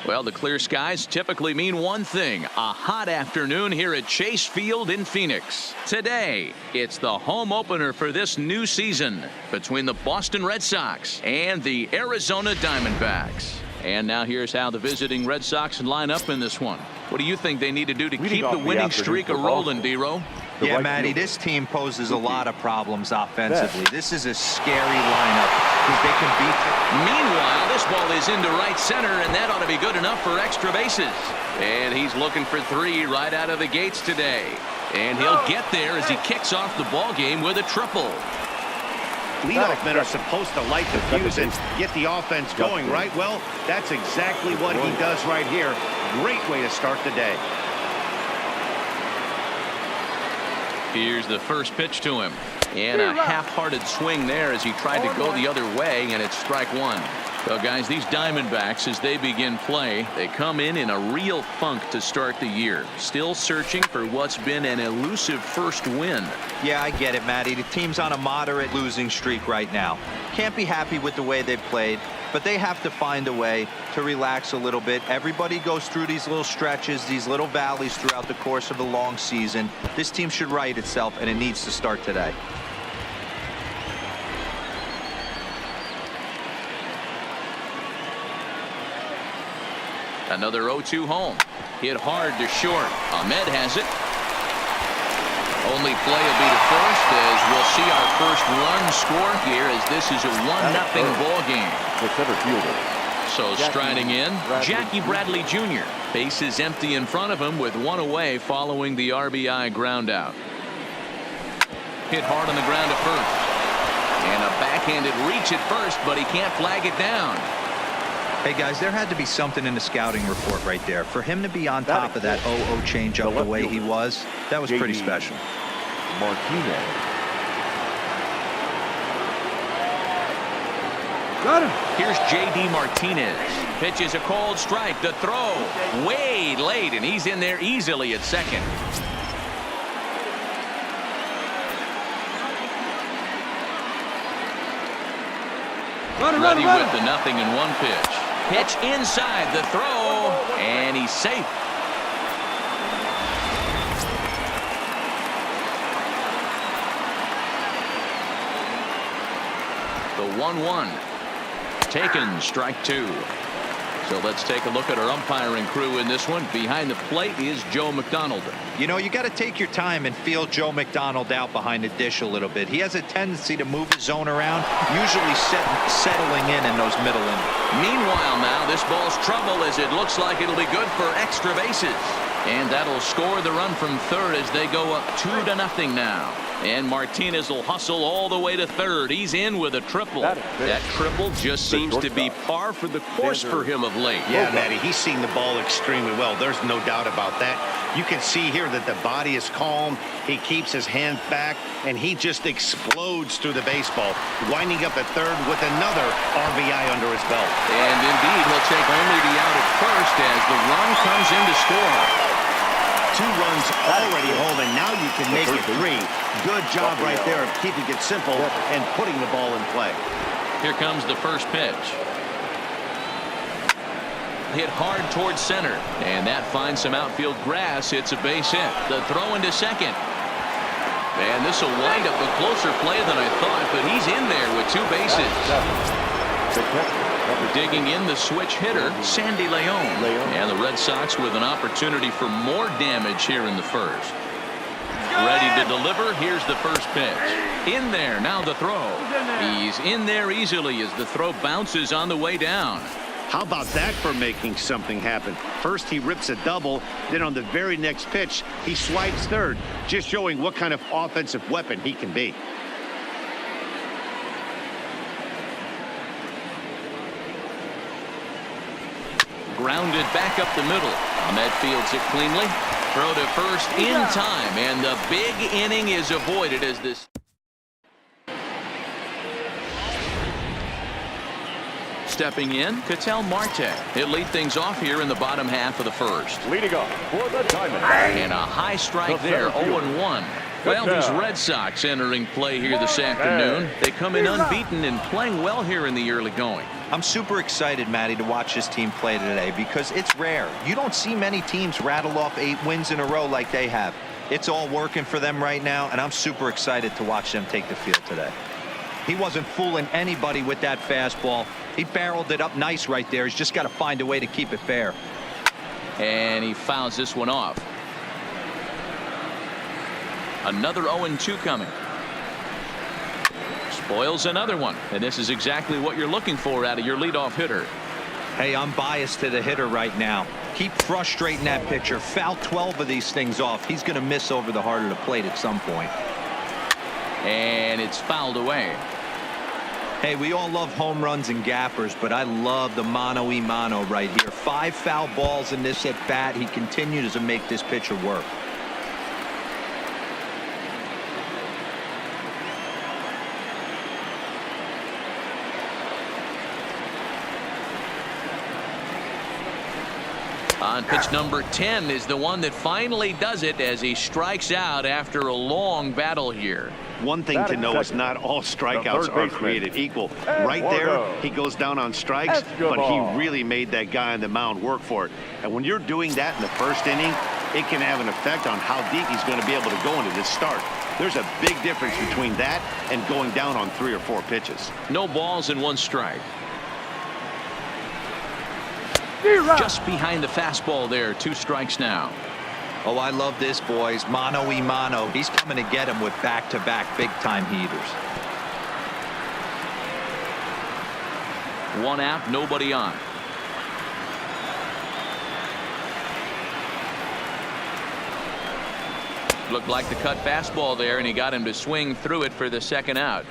Well, the clear skies typically mean one thing, a hot afternoon here at Chase Field in Phoenix. Today, it's the home opener for this new season between the Boston Red Sox and the Arizona Diamondbacks. And now here's how the visiting Red Sox line up in this one. What do you think they need to do to keep the winning streak a-rolling, D-Row? Yeah, Matty, this team poses a lot of problems offensively. This is a scary lineup because they can beat you. Meanwhile, this ball is into right center, and that ought to be good enough for extra bases. And he's looking for 3 right out of the gates today. And he'll get there as he kicks off the ball game with a triple. Leadoff men are supposed to light the fuse and get the offense going, right? Well, that's exactly what he does right here. Great way to start the day. Here's the first pitch to him. And a half-hearted swing there as he tried to go the other way, and it's strike one. Well, guys, these Diamondbacks, as they begin play, they come in a real funk to start the year. Still searching for what's been an elusive first win. Yeah, I get it, Matty. The team's on a moderate losing streak right now. Can't be happy with the way they've played, but they have to find a way to relax a little bit. Everybody goes through these little stretches, these little valleys throughout the course of a long season. This team should right itself, and it needs to start today. Another 0-2 home. Hit hard to short. Ahmed has it. Only play will be to first as we'll see our first run score here as this is a 1-0 ball game. The center fielder. So striding in, Jackie Bradley Jr. Base is empty in front of him with 1 away following the RBI ground out. Hit hard on the ground to first. And a backhanded reach at first, but he can't flag it down. Hey, guys, there had to be something in the scouting report right there. For him to be on top of that 0-0 changeup the way he was, that was pretty special. Martinez. Got him. Here's J.D. Martinez. Pitches a cold strike. The throw way late, and he's in there easily at second. Ready with the 0-1 pitch. Pitch inside the throw, and he's safe. The 1-1. Taken, strike 2. So let's take a look at our umpiring crew in this one. Behind the plate is Joe McDonald. You know, you got to take your time and feel Joe McDonald out behind the dish a little bit. He has a tendency to move his zone around, usually settling in those middle innings. Meanwhile now, this ball's trouble as it looks like it'll be good for extra bases. And that'll score the run from third as they go up 2-0 now. And Martinez will hustle all the way to third. He's in with a triple. That triple just seems to be par for the course for him of late. Yeah, Matty, he's seen the ball extremely well. There's no doubt about that. You can see here that the body is calm. He keeps his hand back, and he just explodes through the baseball, winding up at third with another RBI under his belt. And indeed, he'll take only the out at first as the run comes in to score. 2 runs already home, and now you can make it 3. Good job right there of keeping it simple and putting the ball in play. Here comes the first pitch. Hit hard towards center, and that finds some outfield grass. It's a base hit. The throw into second. And this will wind up a closer play than I thought, but he's in there with 2 bases. Digging in the switch hitter, Sandy Leon. And the Red Sox with an opportunity for more damage here in the first. Ready to deliver. Here's the first pitch. In there. Now the throw. He's in there easily as the throw bounces on the way down. How about that for making something happen? First he rips a double, then on the very next pitch he swipes third, just showing what kind of offensive weapon he can be. Grounded back up the middle. Ahmed fields it cleanly. Throw to first in time, and the big inning is avoided as this. Stepping in, Ketel Marte. He'll lead things off here in the bottom half of the first. Leading off for the Diamondbacks. And a high strike there, 0-1. Well, these Red Sox entering play here this afternoon. They come in unbeaten and playing well here in the early going. I'm super excited, Matty, to watch this team play today because it's rare. You don't see many teams rattle off 8 wins in a row like they have. It's all working for them right now, and I'm super excited to watch them take the field today. He wasn't fooling anybody with that fastball. He barreled it up nice right there. He's just got to find a way to keep it fair. And he fouls this one off. Another 0-2 coming. Spoils another one, and this is exactly what you're looking for out of your leadoff hitter. Hey, I'm biased to the hitter right now. Keep frustrating that pitcher. Foul 12 of these things off. He's going to miss over the heart of the plate at some point. And it's fouled away. Hey, we all love home runs and gappers, but I love the mano-y-mano right here. 5 foul balls in this at bat. He continues to make this pitcher work. On pitch number 10 is the one that finally does it as he strikes out after a long battle here. One thing to know is not all strikeouts are created equal. Right there, he goes down on strikes, but he really made that guy on the mound work for it. And when you're doing that in the first inning, it can have an effect on how deep he's going to be able to go into this start. There's a big difference between that and going down on 3 or 4 pitches. No balls and 1 strike. Just behind the fastball there. 2 strikes now. Oh, I love this, boys. Mano-y-mano. He's coming to get him with back-to-back big-time heaters. 1 out, nobody on. Looked like the cut fastball there, and he got him to swing through it for the 2nd out.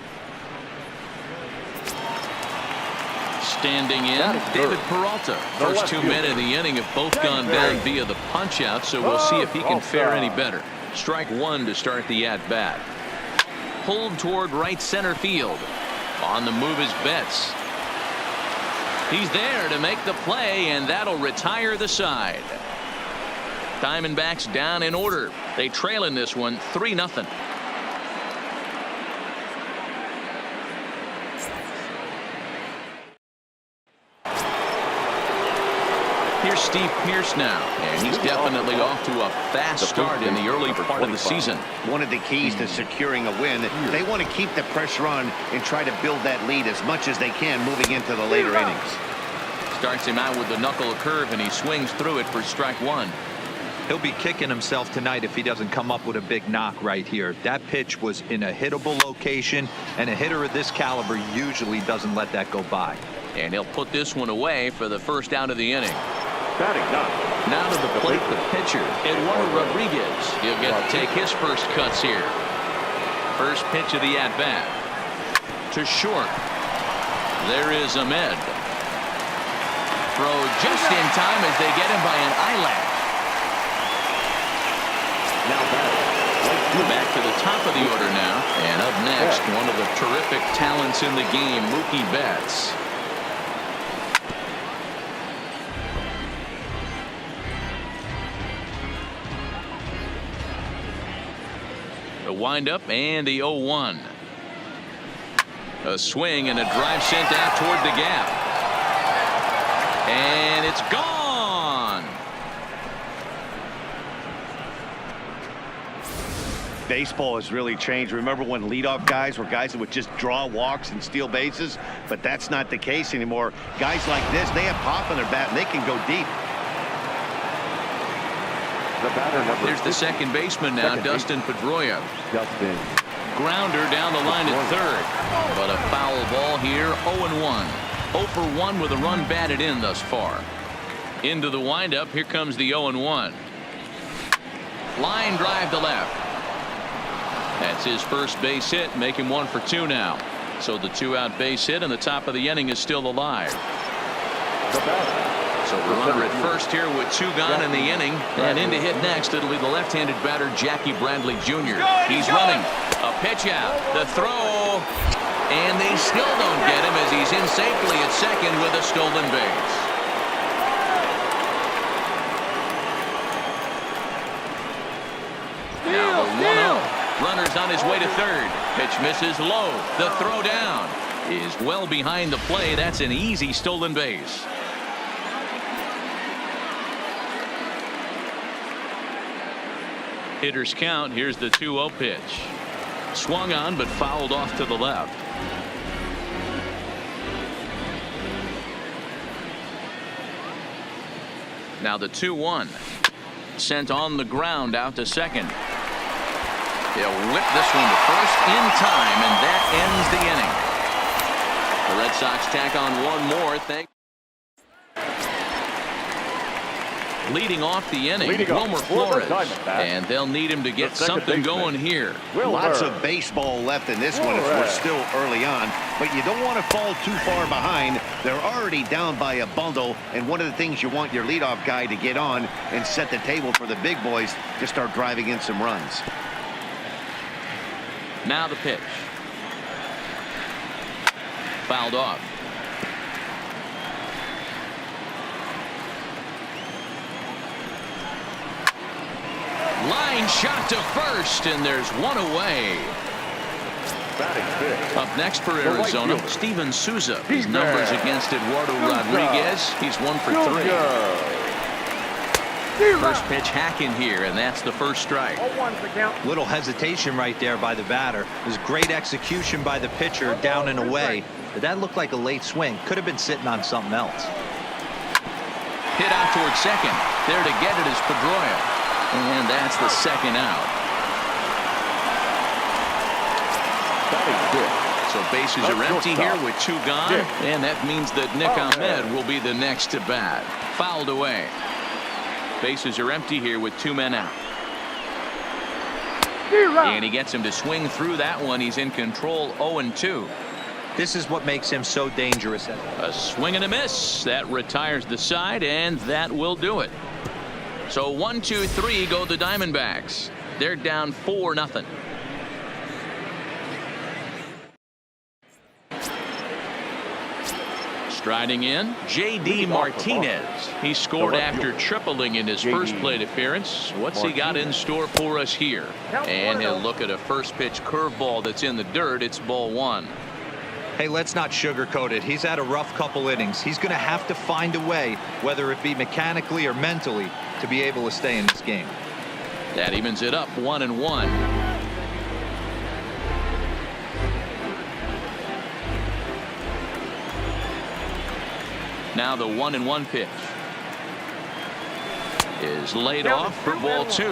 Standing in, David Peralta. First 2 men in the inning have both gone down via the punch out, so we'll see if he can fare any better. Strike 1 to start the at bat. Pulled toward right center field. On the move is Betts. He's there to make the play, and that'll retire the side. Diamondbacks down in order. They trail in this one 3-0. Here's Steve Pearce now, and he's definitely off to a fast start in the early part of the season. One of the keys to securing a win, they want to keep the pressure on and try to build that lead as much as they can moving into the later innings. Starts him out with the knuckle curve, and he swings through it for strike 1. He'll be kicking himself tonight if he doesn't come up with a big knock right here. That pitch was in a hittable location, and a hitter of this caliber usually doesn't let that go by. And he'll put this one away for the 1st out of the inning. Now to the plate, the pitcher, Eduardo Rodriguez. He'll get to take his first cuts here. First pitch of the at-bat. To short. There is Ahmed. Throw just in time as they get him by an eyelash. Back to the top of the order now. And up next, one of the terrific talents in the game, Mookie Betts. The windup and the 0-1. A swing and a drive sent out toward the gap. And it's gone. Baseball has really changed. Remember when leadoff guys were guys that would just draw walks and steal bases? But that's not the case anymore. Guys like this, they have pop in their bat and they can go deep. There's the second baseman now, Dustin Pedroia. Grounder down the line at 3rd. But a foul ball here, 0-1. 0 for 1 with a run batted in thus far. Into the windup, here comes the 0-1. Line drive to left. That's his first base hit, make him 1 for 2 now. So the 2-out base hit, and the top of the inning is still alive. So the runner at first here with 2 gone in the inning, and in to hit next, it'll be the left-handed batter Jackie Bradley Jr. He's running. A pitch out. The throw. And they still don't get him as he's in safely at second with a stolen base. Now the 1-0. Runner's on his way to 3rd. Pitch misses low. The throw down. is well behind the play. That's an easy stolen base. Hitters count. Here's the 2-0 pitch. Swung on but fouled off to the left. Now the 2-1 sent on the ground out to second. He'll whip this one to first in time, and that ends the inning. The Red Sox tack on one more. Leading off the inning, Wilmer Flores, and they'll need him to get something going here. Lots of baseball left in this one if we're still early on, but you don't want to fall too far behind. They're already down by a bundle, and one of the things you want your leadoff guy to get on and set the table for the big boys to start driving in some runs. Now the pitch. Fouled off. Line shot to first, and there's one away. Up next for Arizona, Steven Souza. His numbers against Eduardo Rodriguez. He's 1 for 3. First pitch hacking here, and that's the first strike. Little hesitation right there by the batter. It was great execution by the pitcher down and away. But that looked like a late swing. Could have been sitting on something else. Hit out towards second. There to get it is Pedroia. And that's the second out. So bases are empty here with 2 gone. And that means that Nick Ahmed will be the next to bat. Fouled away. Bases are empty here with 2 men out. And he gets him to swing through that one. He's in control, 0-2. This is what makes him so dangerous. A swing and a miss. That retires the side, and that will do it. So 1, 2, 3 go the Diamondbacks. They're down 4-0. Striding in, J.D. Martinez. He scored after tripling in his first plate appearance. What's he got in store for us here? And he'll look at a first pitch curveball that's in the dirt. It's ball 1. Hey, let's not sugarcoat it. He's had a rough couple innings. He's going to have to find a way, whether it be mechanically or mentally, to be able to stay in this game. That evens it up 1-1. Now the 1-1 pitch is laid off for ball 2.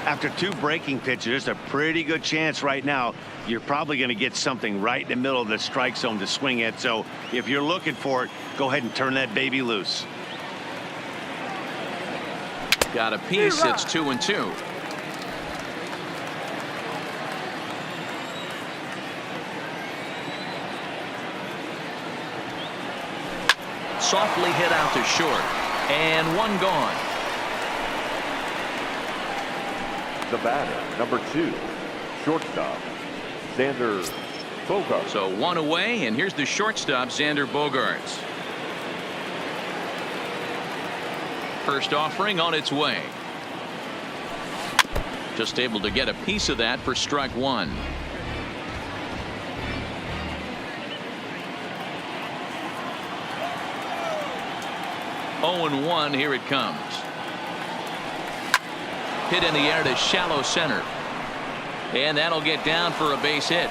After 2 breaking pitches, there's a pretty good chance right now you're probably going to get something right in the middle of the strike zone to swing at. So if you're looking for it, go ahead and turn that baby loose. Got a piece. It's 2-2. Softly hit out to short, and 1 gone. The batter, number 2, shortstop, Xander Bogaerts. So 1 away, and here's the shortstop, Xander Bogaerts. First offering on its way. Just able to get a piece of that for strike 1. Oh, 0-1. Here it comes. Hit in the air to shallow center. And that'll get down for a base hit.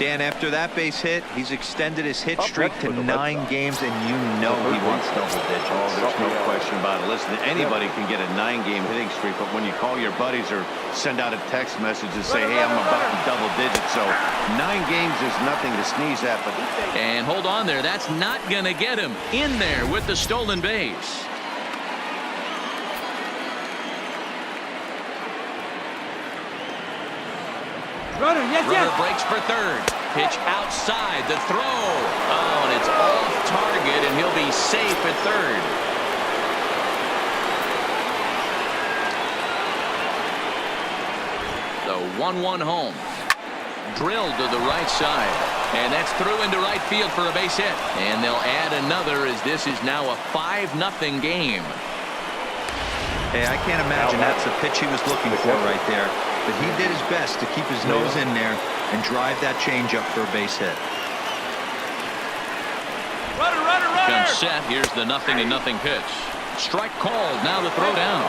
Dan, after that base hit, he's extended his hit streak to 9 games, and you know he wants double digits. Oh, there's no question about it. Listen, anybody can get a 9-game hitting streak, but when you call your buddies or send out a text message and say, hey, I'm about to double digits, so 9 games is nothing to sneeze at. But and hold on there. That's not going to get him in there with the stolen base. Runner breaks for third. Pitch outside the throw. Oh, and it's off target, and he'll be safe at third. The 1-1 home. Drilled to the right side. And that's through into right field for a base hit. And they'll add another as this is now a 5-0 game. Hey, I can't imagine that's the pitch he was looking for right there. but he did his best to keep his nose in there and drive that changeup for a base hit. Comes set. Here's the 0-0 pitch. Strike called. Now the throw down.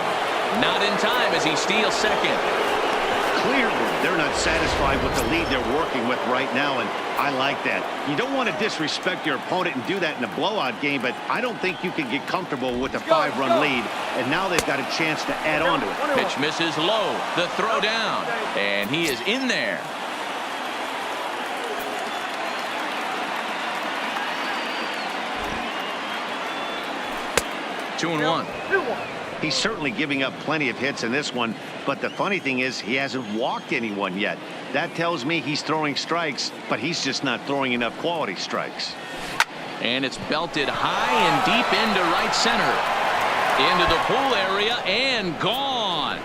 Not in time as he steals second. Clearly, they're not satisfied with the lead they're working with right now, and I like that. You don't want to disrespect your opponent and do that in a blowout game, but I don't think you can get comfortable with a 5-run lead, and now they've got a chance to add on to it. Pitch misses low. The throw down. And he is in there. Two and one. He's certainly giving up plenty of hits in this one, but the funny thing is he hasn't walked anyone yet. That tells me he's throwing strikes, but he's just not throwing enough quality strikes. And it's belted high and deep into right center. Into the pool area and gone.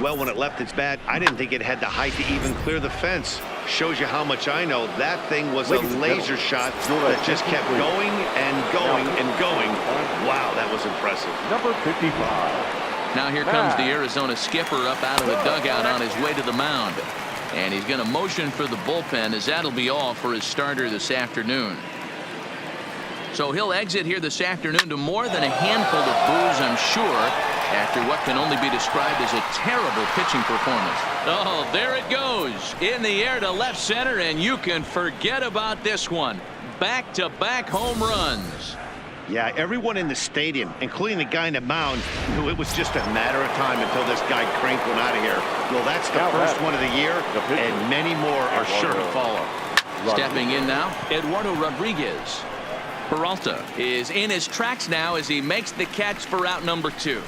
Well, when it left its bat, I didn't think it had the height to even clear the fence. Shows you how much I know. That thing was a laser shot that just kept going and going and going. Wow, that was impressive. Number 55. Now here comes the Arizona skipper up out of the dugout on his way to the mound. And he's going to motion for the bullpen, as that'll be all for his starter this afternoon. So he'll exit here this afternoon to more than a handful of boos, I'm sure, after what can only be described as a terrible pitching performance. Oh, there it goes. In the air to left center, and you can forget about this one. Back-to-back home runs. Yeah, everyone in the stadium, including the guy in the mound, knew it was just a matter of time until this guy cranked one out of here. Well, that's the first one of the year, and many more are sure to follow. Stepping in now, Eduardo Rodriguez. Peralta is in his tracks now as he makes the catch for out number 2.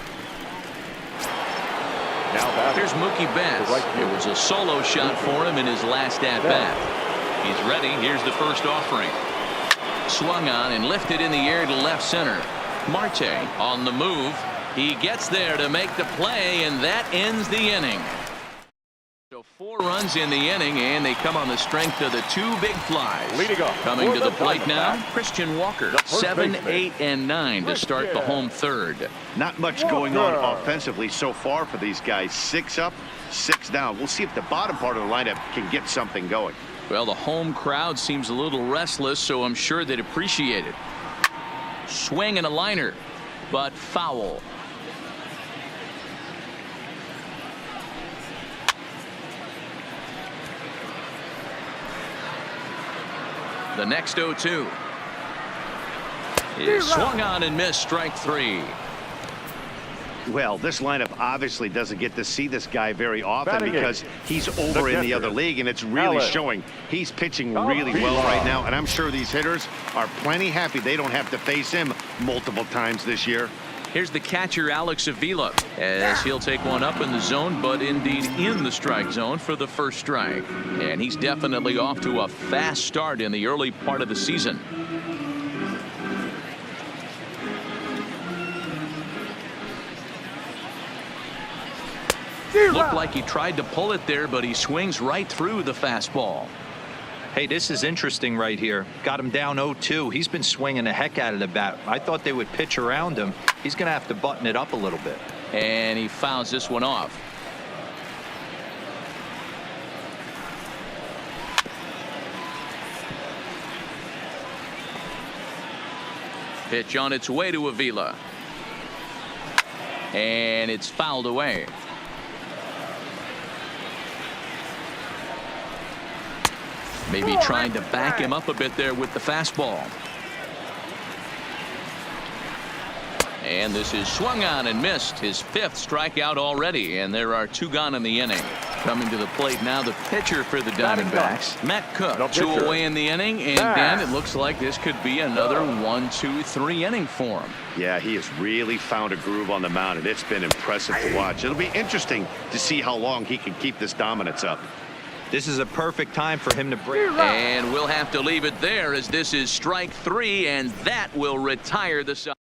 Here's Mookie Betts. It was a solo shot for him in his last at-bat. He's ready. Here's the first offering. Swung on and lifted in the air to left center. Marte on the move. He gets there to make the play, and that ends the inning. So 4 runs in the inning, and they come on the strength of the 2 big flies. Coming to the plate now, Christian Walker. 7, 8, and 9 to start the home third. Not much going on offensively so far for these guys. 6 up, 6 down. We'll see if the bottom part of the lineup can get something going. Well, the home crowd seems a little restless, so I'm sure they'd appreciate it. Swing and a liner, but foul. The next 0-2 is swung on and missed, strike 3. Well, this lineup obviously doesn't get to see this guy very often because he's over in the other league, and it's really showing. He's pitching really well right now, and I'm sure these hitters are plenty happy they don't have to face him multiple times this year. Here's the catcher, Alex Avila, as he'll take one up in the zone, but indeed in the strike zone for the first strike. And he's definitely off to a fast start in the early part of the season. Looked like he tried to pull it there, but he swings right through the fastball. Hey, this is interesting right here. Got him down 0-2. He's been swinging the heck out of the bat. I thought they would pitch around him. He's going to have to button it up a little bit. And he fouls this one off. Pitch on its way to Avila. And it's fouled away. Maybe trying to back him up a bit there with the fastball. And this is swung on and missed, his 5th strikeout already, and there are 2 gone in the inning. Coming to the plate now, the pitcher for the Diamondbacks, Matt Cook. 2 away in the inning, and then it looks like this could be another 1-2-3 inning for him. Yeah, he has really found a groove on the mound, and it's been impressive to watch. It'll be interesting to see how long he can keep this dominance up. This is a perfect time for him to break. And we'll have to leave it there, as this is strike 3, and that will retire the side.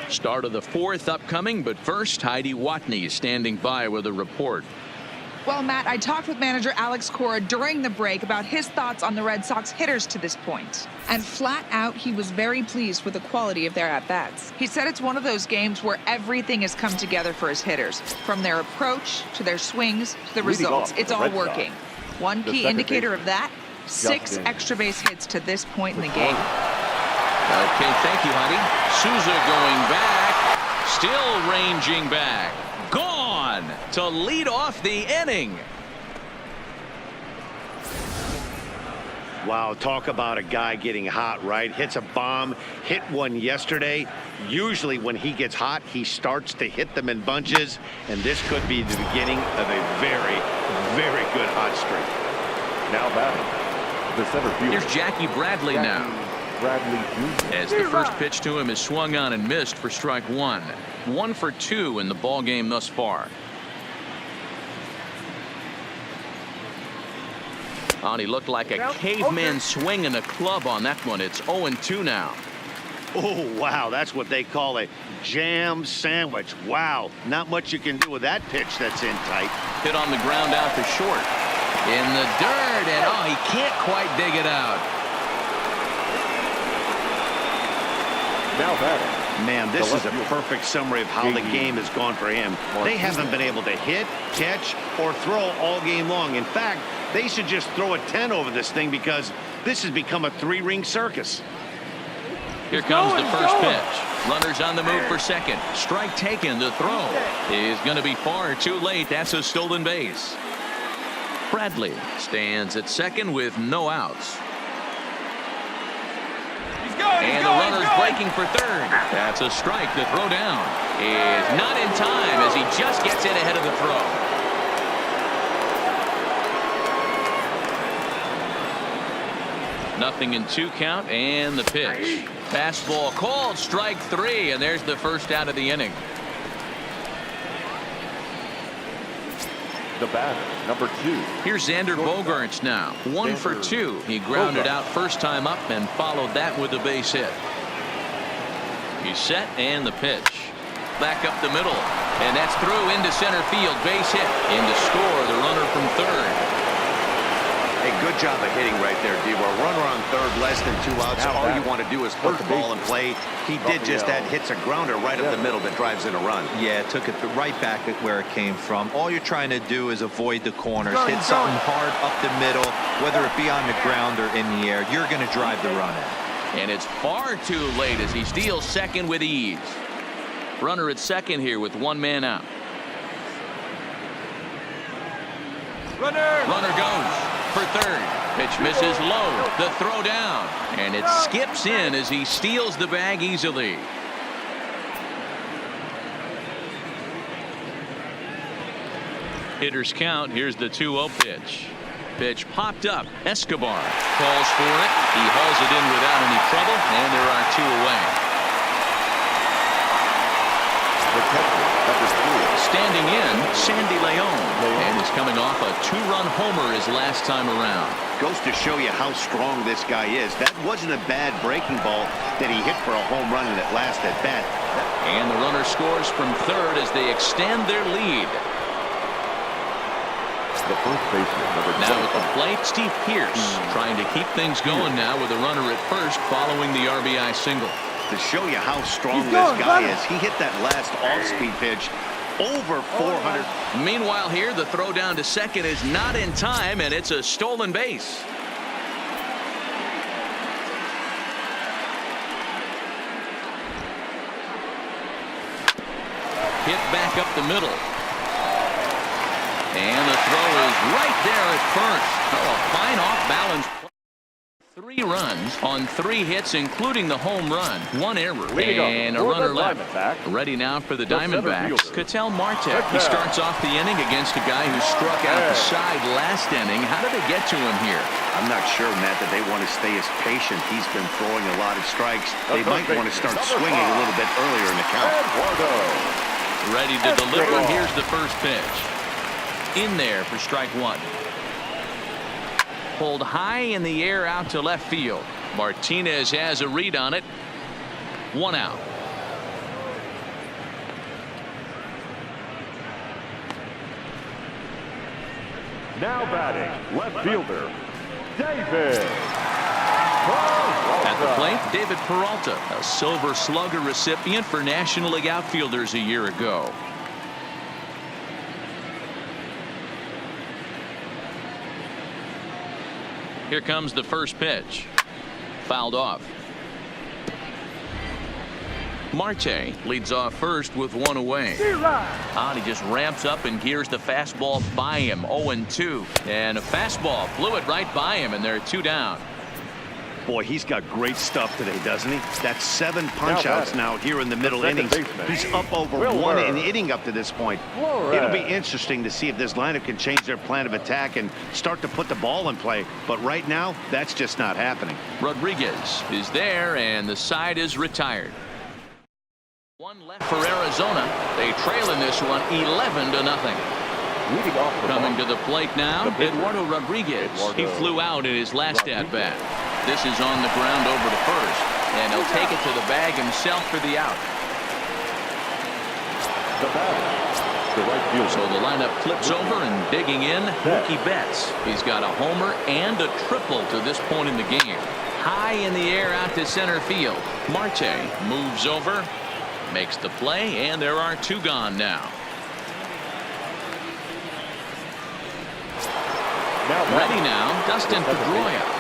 Start of the 4th upcoming, but first, Heidi Watney standing by with a report. Well, Matt, I talked with manager Alex Cora during the break about his thoughts on the Red Sox hitters to this point. And flat out, he was very pleased with the quality of their at-bats. He said it's one of those games where everything has come together for his hitters, from their approach to their swings to the results. It's all working. One key indicator of that, 6 extra base hits to this point in the game. Okay, thank you, honey. Souza going back, still ranging back. Gone to lead off the inning. Wow, talk about a guy getting hot, right? Hits a bomb, hit one yesterday. Usually when he gets hot, he starts to hit them in bunches, and this could be the beginning of a very, very good hot streak. Now batting, the center fielder. Here's Jackie Bradley now. Bradley Jr. As the first pitch to him is swung on and missed for strike 1. 1 for 2 in the ball game thus far. Oh, he looked like a caveman swinging a club on that one. It's 0-2 now. Oh, wow, that's what they call a jam sandwich. Wow, not much you can do with that pitch that's in tight. Hit on the ground out to short. In the dirt, and oh, he can't quite dig it out. Now batting. Man, this is a perfect summary of how the game has gone for him. They haven't been able to hit, catch, or throw all game long. In fact, they should just throw a 10 over this thing because this has become a 3-ring circus. Here comes the first pitch. Runners on the move for second. Strike taken. The throw is going to be far too late. That's a stolen base. Bradley stands at second with no outs. And the runner's breaking for third. That's a strike. The throw down is not in time as he just gets in ahead of the throw. Nothing in 2 count, and the pitch. Fastball called, strike 3, and there's the first out of the inning. The batter, number 2. Here's Xander Bogaerts now. 1 for 2. He grounded out first time up and followed that with a base hit. He's set, and the pitch. Back up the middle, and that's through into center field. Base hit. In to score the runner from third. Hey, good job of hitting right there, D. Well, runner on third, less than 2 outs. All you want to do is put the ball in play. He did just that. Hits a grounder right up the middle that drives in a run. Yeah, took it right back at where it came from. All you're trying to do is avoid the corners. Hit something hard up the middle, whether it be on the ground or in the air. You're going to drive the run in. And it's far too late as he steals second with ease. Runner at second here with 1 man out. Runner goes for third. Pitch misses low. The throw down. And it skips in as he steals the bag easily. Hitters count. Here's the 2-0 pitch. Pitch popped up. Escobar calls for it. He hauls it in without any trouble, and there are 2 away. Standing in, Sandy Leon, and is coming off a 2-run homer his last time around. Goes to show you how strong this guy is. That wasn't a bad breaking ball that he hit for a home run in that last at bat. And the runner scores from third as they extend their lead. The first baseman, number 25. Now at the plate, Steve Pearce trying to keep things going now with a runner at first following the RBI single. To show you how strong this guy is, he hit that last off-speed pitch over 400. Meanwhile here, the throw down to second is not in time, and it's a stolen base. Hit back up the middle. And the throw is right there at first. Oh, a fine off-balance play. 3 runs on 3 hits, including the home run. 1 error and a runner left. Ready now for the Diamondbacks. Ketel Marte. He starts off the inning against a guy who struck out the side last inning. How did they get to him here? I'm not sure, Matt, that they want to stay as patient. He's been throwing a lot of strikes. They might want to start swinging a little bit earlier in the count. Ready to deliver. Here's the first pitch. In there for strike 1. Pulled high in the air out to left field. Martinez has a read on it. 1 out. Now batting, left fielder, David. At the plate, David Peralta, a Silver Slugger recipient for National League outfielders a year ago. Here comes the first pitch. Fouled off. Marte leads off first with one away. He just ramps up and gears the fastball by him. 0-2. And a fastball blew it right by him, and there are two down. Boy, he's got great stuff today, doesn't he? That's 7 punch-outs now here in the middle innings. He's up over 1 inning up to this point. It'll be interesting to see if this lineup can change their plan of attack and start to put the ball in play. But right now, that's just not happening. Rodriguez is there, and the side is retired. One left for Arizona. They trail in this one 11-0. Coming to the plate now, Eduardo Rodriguez. He flew out in his last at-bat. This is on the ground over to first, and he'll take it to the bag himself for the out. So the lineup flips over, and digging in, Mookie Betts. He's got a homer and a triple to this point in the game. High in the air out to center field. Marte moves over, makes the play, and there are two gone now. Ready now, Dustin Pedroia.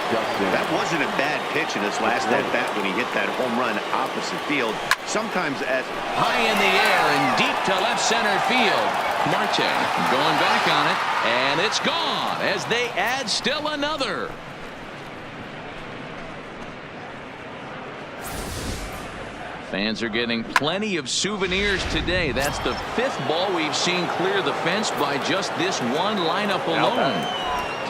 That wasn't a bad pitch in his last at-bat when he hit that home run opposite field. Sometimes at high in the air and deep to left center field. Marte going back on it, and it's gone as they add still another. Fans are getting plenty of souvenirs today. That's the 5th ball we've seen clear the fence by just this one lineup alone.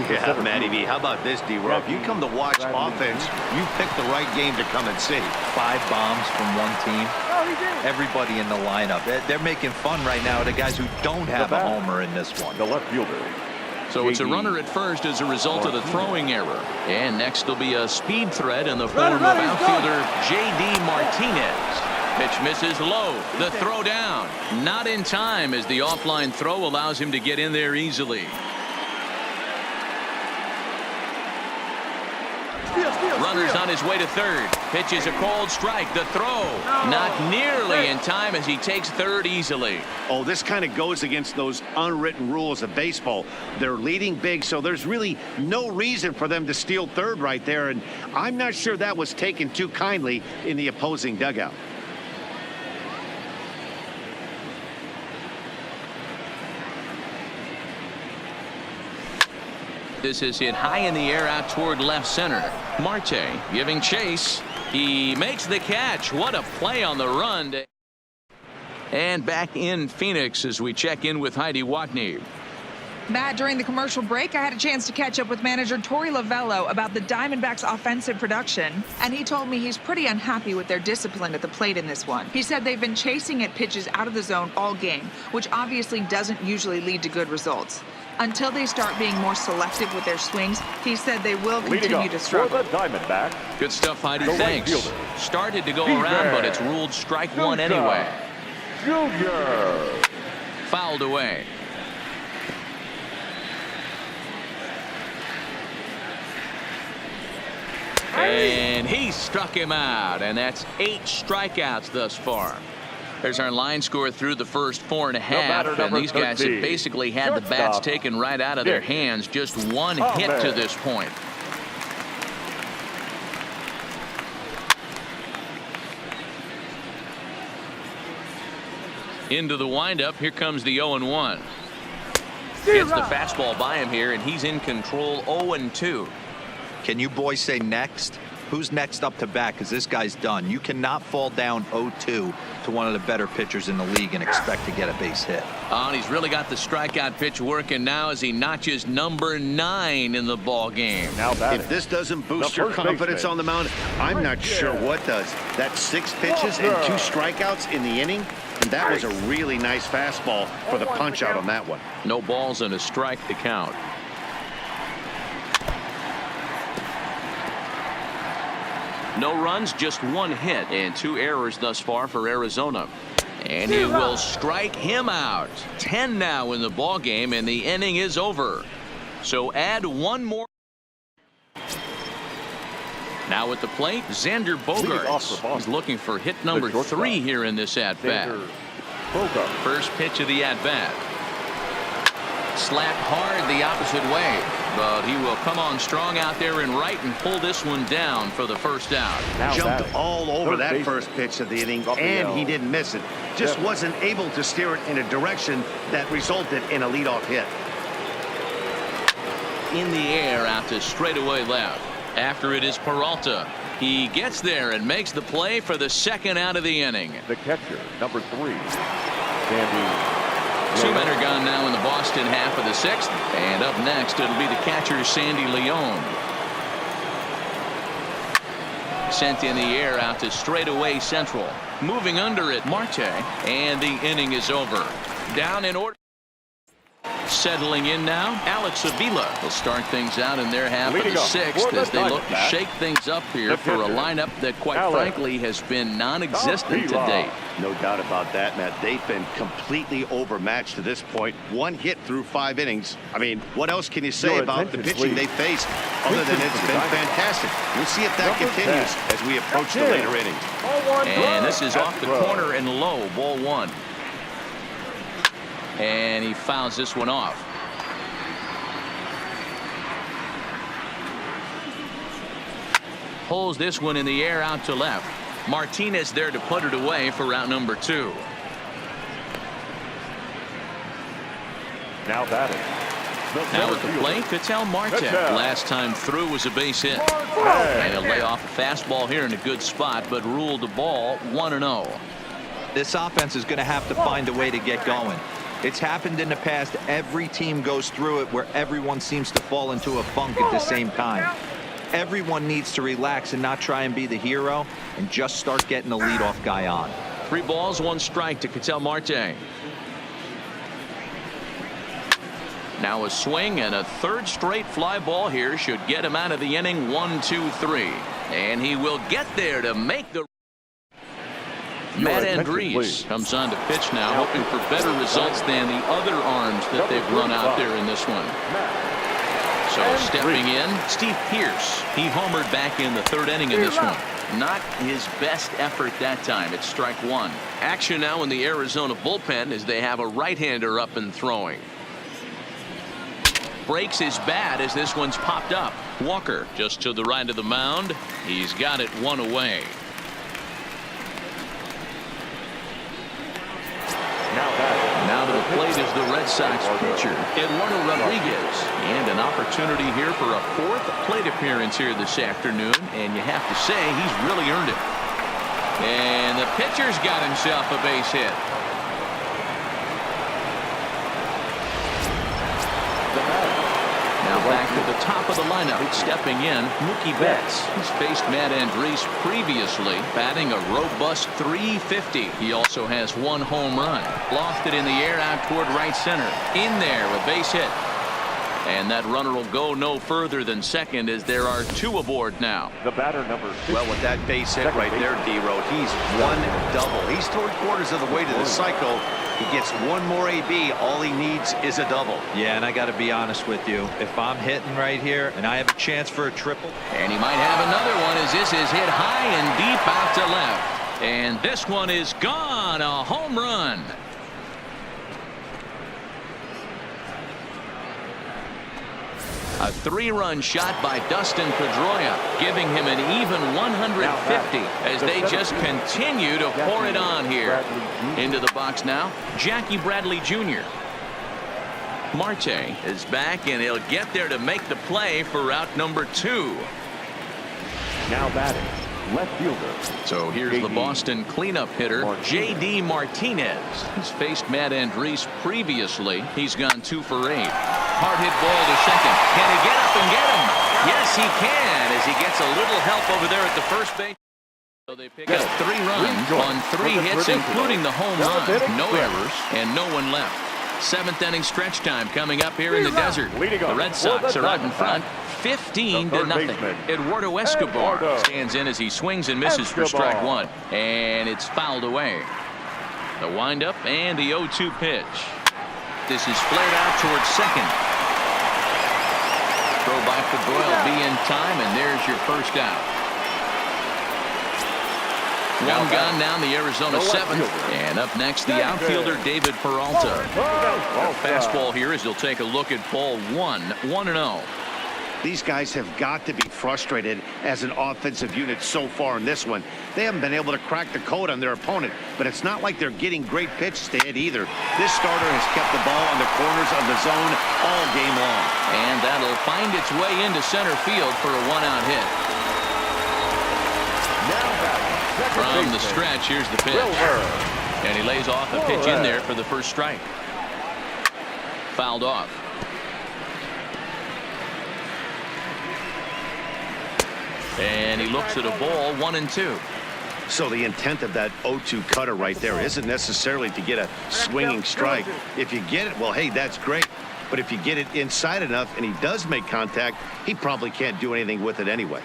Yeah, Matty B, how about this, D-Rob? You come to watch offense, you pick the right game to come and see. 5 bombs from one team. Everybody in the lineup. They're making fun right now of the guys who don't have a homer in this one. The left fielder. So it's a runner at first as a result of the throwing error. And next will be a speed threat in the form of outfielder J.D. Martinez. Pitch misses low. The throw down. Not in time as the offline throw allows him to get in there easily. Runner's on his way to third. Pitch is a called strike. The throw not nearly in time as he takes third easily. Oh, this kind of goes against those unwritten rules of baseball. They're leading big, so there's really no reason for them to steal third right there, and I'm not sure that was taken too kindly in the opposing dugout. This is hit high in the air out toward left center. Marte giving chase. He makes the catch. What a play on the run. And back in Phoenix as we check in with Heidi Watney. Matt, during the commercial break, I had a chance to catch up with manager Torey Lovello about the Diamondbacks' offensive production, and he told me he's pretty unhappy with their discipline at the plate in this one. He said they've been chasing at pitches out of the zone all game, which obviously doesn't usually lead to good results. Until they start being more selective with their swings, he said they will continue to struggle. For the Diamondbacks. Good stuff, Heidi. Thanks. Started to go around, but it's ruled strike one anyway. Junior. Fouled away. And he struck him out, and that's 8 strikeouts thus far. There's our line score through the first 4.5, and these guys have basically had the bats taken right out of their hands. Just one hit to this point. Into the windup. Here comes the 0-1. Gets the fastball by him here, and he's in control. 0-2. Can you boys say next? Who's next up to bat? Because this guy's done. You cannot fall down 0-2 to one of the better pitchers in the league and expect to get a base hit. And he's really got the strikeout pitch working now as he notches number 9 in the ball game. Now if this doesn't boost your confidence on the mound, I'm not sure what does. That's 6 pitches and 2 strikeouts in the inning, and that was a really nice fastball for the punch out on that one. No balls and a strike to count. No runs, just 1 hit, and 2 errors thus far for Arizona. And he will strike him out. 10 now in the ball game, and the inning is over. So add one more. Now at the plate, Xander Bogaerts. He's looking for hit number 3 here in this at-bat. First pitch of the at-bat. Slapped hard the opposite way, but he will come on strong out there in right and pull this one down for the first out. Jumped all over that first pitch of the inning, and he didn't miss it. Just wasn't able to steer it in a direction that resulted in a leadoff hit. In the air out to straightaway left. After it is Peralta. He gets there and makes the play for the second out of the inning. The catcher, number 3, Sandy. 2 men are gone now in the Boston half of the 6th. And up next, it'll be the catcher, Sandy Leon. Sent in the air out to straightaway central. Moving under it, Marte. And the inning is over. Down in order. Settling in now, Alex Avila will start things out in their half of the 6th as they look to shake things up here for a lineup that, quite frankly, has been non-existent to date. No doubt about that, Matt. They've been completely overmatched to this point. 1 hit through 5 innings. I mean, what else can you say about the pitching they faced other than it's been fantastic? We'll see if that continues as we approach the later innings. And this is off the corner and low, ball 1. And he fouls this one off. Pulls this one in the air out to left. Martinez there to put it away for route number 2. Now batting. Now at the plate, Ketel Marte. Last time through was a base hit. And he'll lay off a fastball here in a good spot, but ruled the ball 1-0. This offense is going to have to find a way to get going. It's happened in the past. Every team goes through it where everyone seems to fall into a funk at the same time. Everyone needs to relax and not try and be the hero and just start getting the leadoff guy on. 3 balls, 1 strike to Ketel Marte. Now a swing and a 3rd straight fly ball here should get him out of the inning. 1-2-3. And he will get there to make the. Matt Andriese comes on to pitch now, hoping for better results than the other arms that they've run out there in this one. So stepping in, Steve Pearce. He homered back in the 3rd inning in this one. Not his best effort that time. It's strike 1. Action now in the Arizona bullpen as they have a right-hander up and throwing. Breaks his bat as this one's popped up. Walker just to the right of the mound. He's got it 1 away. Now to the plate is the Red Sox pitcher, Eduardo Rodriguez. And an opportunity here for a 4th plate appearance here this afternoon. And you have to say he's really earned it. And the pitcher's got himself a base hit. Now back to the top of the lineup. Stepping in, Mookie Betts. He's faced Matt Andriese previously, batting a robust .350. He also has 1 home run. Lofted in the air out toward right center. In there, a base hit. And that runner will go no further than second as there are 2 aboard now. The batter number 6. Well, with that base hit right there, D-Row, he's 1 double. He's 3/4 of the way to the cycle. He gets 1 more AB. All he needs is a double. Yeah, and I got to be honest with you. If I'm hitting right here and I have a chance for a triple. And he might have another one as this is hit high and deep out to left. And this one is gone. A home run. A 3-run shot by Dustin Pedroia, giving him an even 150 as they just continue to pour it on here. Into the box now, Jackie Bradley Jr. Marte is back, and he'll get there to make the play for route number 2. Now batting, left fielder. So here's the Boston cleanup hitter, J.D. Martinez. He's faced Matt Andriese previously. He's gone 2 for 8. Hard hit ball to second. Can he get up and get him? Yes, he can, as he gets a little help over there at the first base. So they pick up 3 runs on 3 hits, including the home run. No errors and no one left. 7th inning stretch time coming up here in the desert. The Red Sox are out in front, 15-0. Eduardo Escobar stands in as he swings and misses for strike 1, and it's fouled away. The windup and the 0-2 pitch. This is flared out towards second. Throw by for Doyle will be in time, and there's your first out. One gone down the Arizona seventh. And up next, the outfielder, David Peralta. Fastball here as he'll take a look at ball 1, 1-0. These guys have got to be frustrated as an offensive unit so far in this one. They haven't been able to crack the code on their opponent, but it's not like they're getting great pitches to hit either. This starter has kept the ball on the corners of the zone all game long. And that'll find its way into center field for a one-out hit. From the stretch, here's the pitch. And he lays off a pitch in there for the first strike. Fouled off. And he looks at a ball, 1-2. So the intent of that 0-2 cutter right there isn't necessarily to get a swinging strike. If you get it, well, hey, that's great. But if you get it inside enough and he does make contact, he probably can't do anything with it anyway.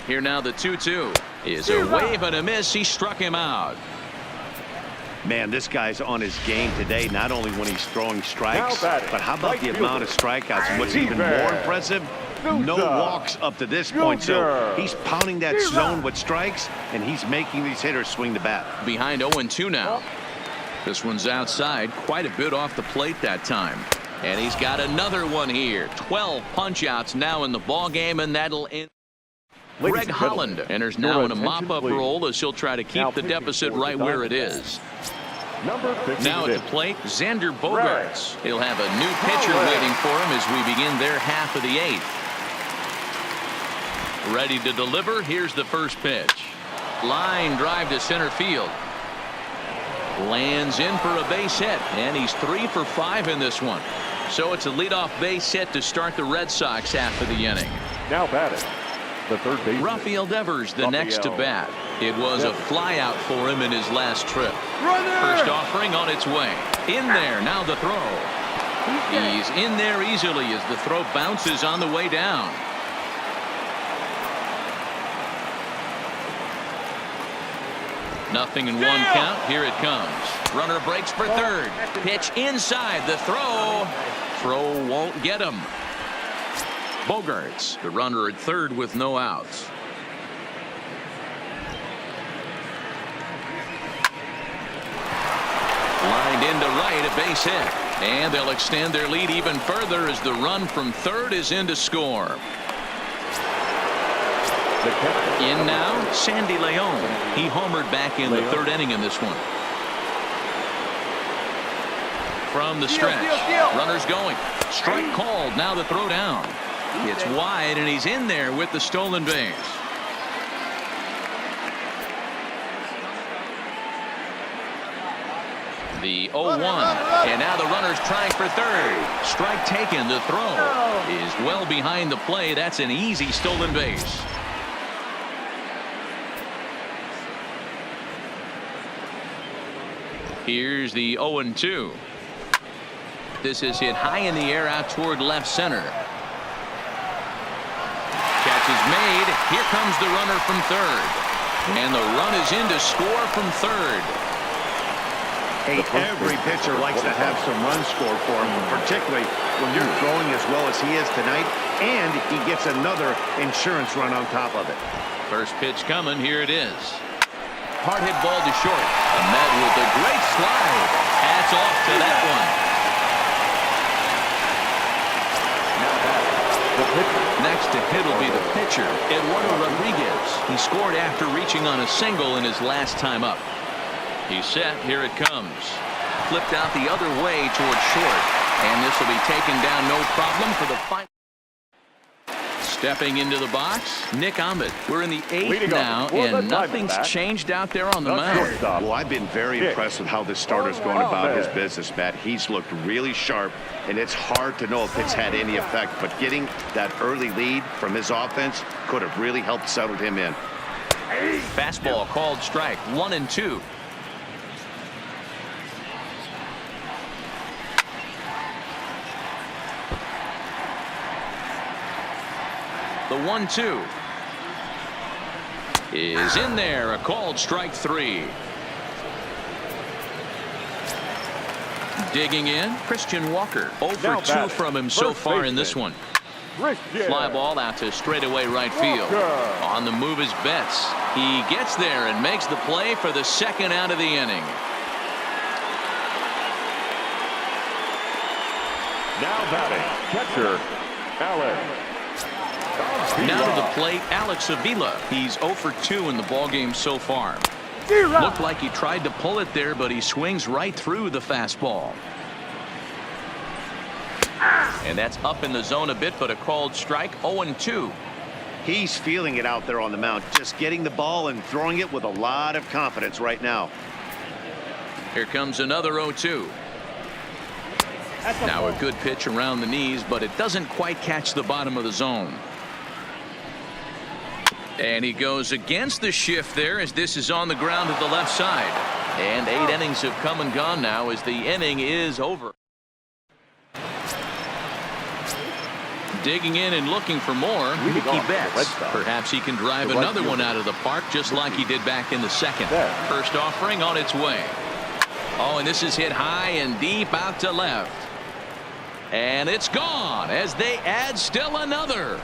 Here now the 2-2 is a wave and a miss. He struck him out. Man, this guy's on his game today, not only when he's throwing strikes, but how about the amount of strikeouts? And what's even more impressive, no walks up to this point. So he's pounding that zone with strikes, and he's making these hitters swing the bat. Behind 0-2 now. This one's outside, quite a bit off the plate that time. And he's got another one here. 12 punch-outs now in the ball game, and that'll end. Greg Holland enters now in a mop-up role as he'll try to keep the deficit right where it is. Now at the plate, Xander Bogaerts. He'll have a new pitcher waiting for him as we begin their half of the 8th. Ready to deliver. Here's the first pitch. Line drive to center field. Lands in for a base hit, and he's 3 for 5 in this one. So it's a leadoff base hit to start the Red Sox half of the inning. Now batting, the third baseman, Rafael Devers, the next to bat. It was a flyout for him in his last trip. First offering on its way. In there, now the throw. He's in there easily as the throw bounces on the way down. Nothing in one count. Here it comes. Runner breaks for third. Pitch inside. The throw. Throw won't get him. Bogaerts, the runner at third with no outs. Lined into right, a base hit. And they'll extend their lead even further as the run from third is in to score. In now, Sandy Leon. He homered back in the third inning in this one. From the stretch, runners going. Strike called, now the throw down. It's wide, and he's in there with the stolen base. The 0-1, and now the runner's trying for third. Strike taken. The throw is well behind the play. That's an easy stolen base. Here's the 0-2. This is hit high in the air out toward left center. Catch is made. Here comes the runner from third. And the run is in to score from third. Hey, every pitcher likes to have some runs scored for him, particularly when you're throwing as well as he is tonight, and he gets another insurance run on top of it. First pitch coming. Here it is. Hard hit ball to short. Ahmed with a great slide. Hats off to that one. Next to hit will be the pitcher, Eduardo Rodriguez. He scored after reaching on a single in his last time up. He's set. Here it comes. Flipped out the other way towards short. And this will be taken down no problem for the final. Stepping into the box, Nick Ahmed. We're in the 8th now, and nothing's changed out there on the mound. Well, I've been very impressed with how this starter's going about his business, Matt. He's looked really sharp, and it's hard to know if it's had any effect, but getting that early lead from his offense could have really helped settle him in. Fastball called strike. 1-2. The 1-2 is in there. A called strike 3. Digging in, Christian Walker. Over Now 2 batting, from him so first far in baseman. this one. Christian Fly ball out to straightaway right field. Walker. On the move is Betts. He gets there and makes the play for the second out of the inning. Now batting, catcher, Alex. Now to the plate, Alex Avila. He's 0 for 2 in the ballgame so far. Looked like he tried to pull it there, but he swings right through the fastball. And that's up in the zone a bit, but a called strike. 0-2. He's feeling it out there on the mound, just getting the ball and throwing it with a lot of confidence right now. Here comes another 0-2. Now a good pitch around the knees, but it doesn't quite catch the bottom of the zone. And he goes against the shift there as this is on the ground to the left side. And 8 innings have come and gone now as the inning is over. Digging in and looking for more, Mookie Betts. Perhaps he can drive another one out of the park just like he did back in the second. First offering on its way. Oh, and this is hit high and deep out to left. And it's gone as they add still another.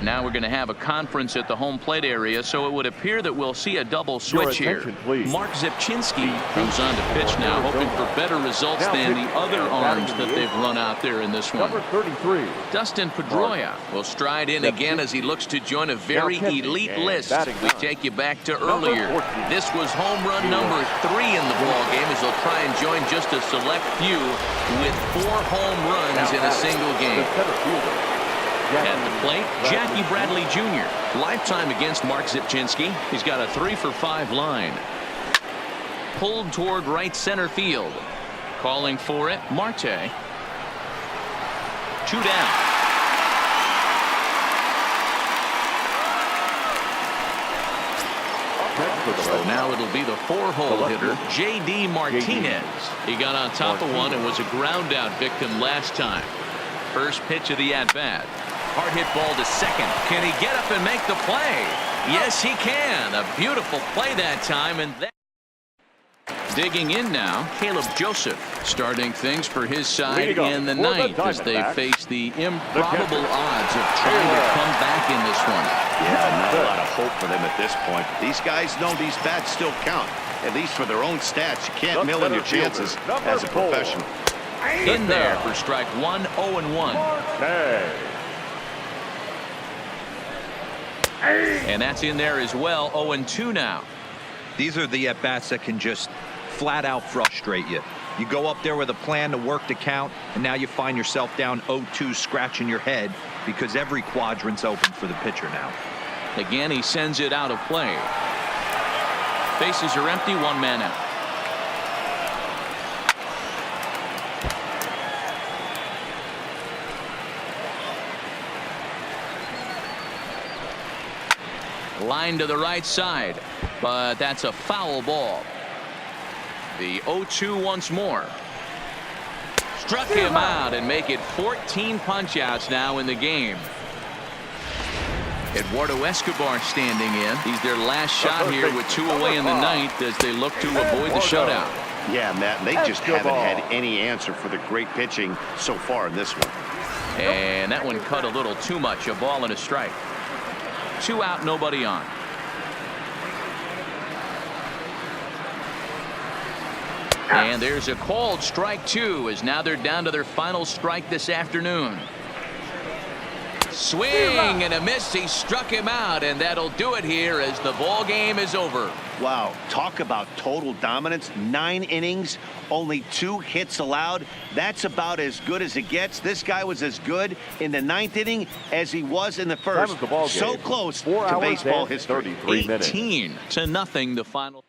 Now we're going to have a conference at the home plate area, so it would appear that we'll see a double switch here. Please. Mark Zipchinski comes on to pitch now, hoping for better results than the other arms that they've run out there in this one. Number 33. Dustin Pedroia will stride in again as he looks to join a very elite list. We take you back to earlier. This was home run number 3 in the ballgame as he'll try and join just a select few with 4 home runs in a single game. At the plate, Jackie Bradley Jr. Lifetime against Mark Zipchinski. He's got a 3 for 5 line. Pulled toward right center field. Calling for it, Marte. 2 down. So now it'll be the 4-hole hitter, J.D. Martinez. He got on top of one and was a ground out victim last time. First pitch of the at-bat. Hard hit ball to second. Can he get up and make the play? Yes, he can. A beautiful play that time. And then digging in now, Caleb Joseph starting things for his side in the ninth as they face the improbable odds of trying to come back in this one. Yeah, not a lot of hope for them at this point. These guys know these bats still count, at least for their own stats. You can't mill in your chances as a professional. In there for strike 1, 0-1. And that's in there as well. 0-2 now. These are the at-bats that can just flat out frustrate you. You go up there with a plan to work the count, and now you find yourself down 0-2 scratching your head because every quadrant's open for the pitcher now. Again, he sends it out of play. Bases are empty, 1 man out. Line to the right side, but that's a foul ball. The 0-2 once more. Struck him out and make it 14 punch-outs now in the game. Eduardo Escobar standing in. He's their last shot here with 2 away in the ninth as they look to avoid the shutout. Yeah, Matt, they just haven't had any answer for the great pitching so far in this one. And that one cut a little too much. A ball and a strike. 2 out, nobody on. And there's a called strike 2 as now they're down to their final strike this afternoon. Swing and a miss. He struck him out, and that'll do it here as the ball game is over. Wow, talk about total dominance. 9 innings, only 2 hits allowed. That's about as good as it gets. This guy was as good in the 9th inning as he was in the first. So close to baseball history. 18-0 the final.